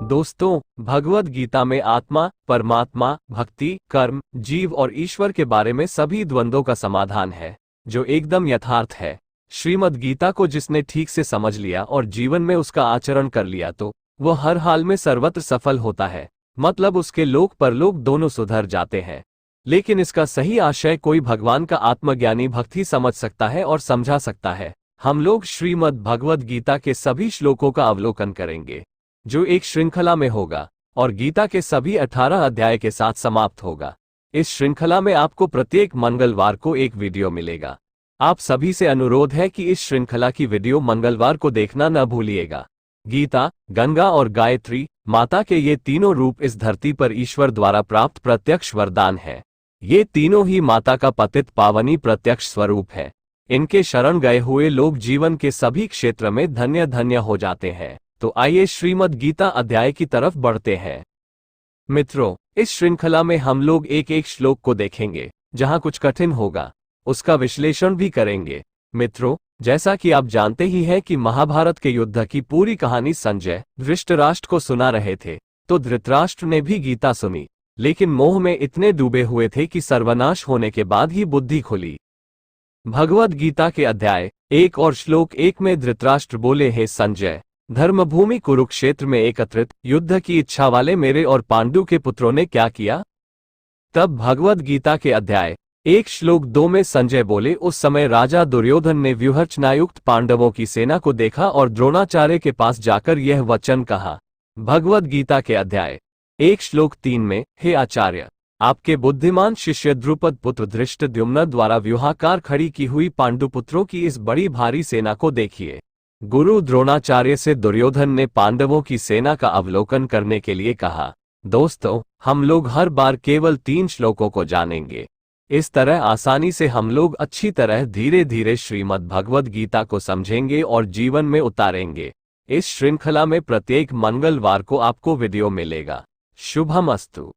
दोस्तों, भगवद गीता में आत्मा, परमात्मा, भक्ति, कर्म, जीव और ईश्वर के बारे में सभी द्वंद्वों का समाधान है, जो एकदम यथार्थ है। श्रीमद् गीता को जिसने ठीक से समझ लिया और जीवन में उसका आचरण कर लिया तो वह हर हाल में सर्वत्र सफल होता है, मतलब उसके लोक परलोक दोनों सुधर जाते हैं। लेकिन इसका सही आशय कोई भगवान का आत्मज्ञानी भक्त ही समझ सकता है और समझा सकता है। हम लोग श्रीमद् भगवद गीता के सभी श्लोकों का अवलोकन करेंगे, जो एक श्रृंखला में होगा और गीता के सभी 18 अध्याय के साथ समाप्त होगा। इस श्रृंखला में आपको प्रत्येक मंगलवार को एक वीडियो मिलेगा। आप सभी से अनुरोध है कि इस श्रृंखला की वीडियो मंगलवार को देखना न भूलिएगा। गीता, गंगा और गायत्री माता के ये तीनों रूप इस धरती पर ईश्वर द्वारा प्राप्त प्रत्यक्ष वरदान है। ये तीनों ही माता का पतित पावनी प्रत्यक्ष स्वरूप है। इनके शरण गए हुए लोग जीवन के सभी क्षेत्र में धन्य धन्य हो जाते हैं। तो आइए श्रीमद् गीता अध्याय की तरफ बढ़ते हैं। मित्रों, इस श्रृंखला में हम लोग एक एक श्लोक को देखेंगे। जहां कुछ कठिन होगा उसका विश्लेषण भी करेंगे। मित्रों, जैसा कि आप जानते ही हैं कि महाभारत के युद्ध की पूरी कहानी संजय धृतराष्ट्र को सुना रहे थे, तो धृतराष्ट्र ने भी गीता सुनी, लेकिन मोह में इतने डूबे हुए थे कि सर्वनाश होने के बाद ही बुद्धि खुली। भगवद गीता के अध्याय 1 और श्लोक 1 में धृतराष्ट्र बोले, हे संजय, धर्मभूमि कुरुक्षेत्र में एकत्रित युद्ध की इच्छा वाले मेरे और पांडु के पुत्रों ने क्या किया? तब भगवद गीता के अध्याय 1 श्लोक 2 में संजय बोले, उस समय राजा दुर्योधन ने व्यूहरचनायुक्त पांडवों की सेना को देखा और द्रोणाचार्य के पास जाकर यह वचन कहा। भगवद गीता के अध्याय 1 श्लोक 3 में, हे आचार्य, आपके बुद्धिमान शिष्य द्रुपद पुत्र धृष्टद्युम्न द्वारा व्यूहाकार खड़ी की हुई पांडुपुत्रों की इस बड़ी भारी सेना को देखिए। गुरु द्रोणाचार्य से दुर्योधन ने पांडवों की सेना का अवलोकन करने के लिए कहा। दोस्तों, हम लोग हर बार केवल 3 श्लोकों को जानेंगे। इस तरह आसानी से हम लोग अच्छी तरह धीरे धीरे श्रीमद् भगवद गीता को समझेंगे और जीवन में उतारेंगे। इस श्रृंखला में प्रत्येक मंगलवार को आपको वीडियो मिलेगा। शुभमस्तु।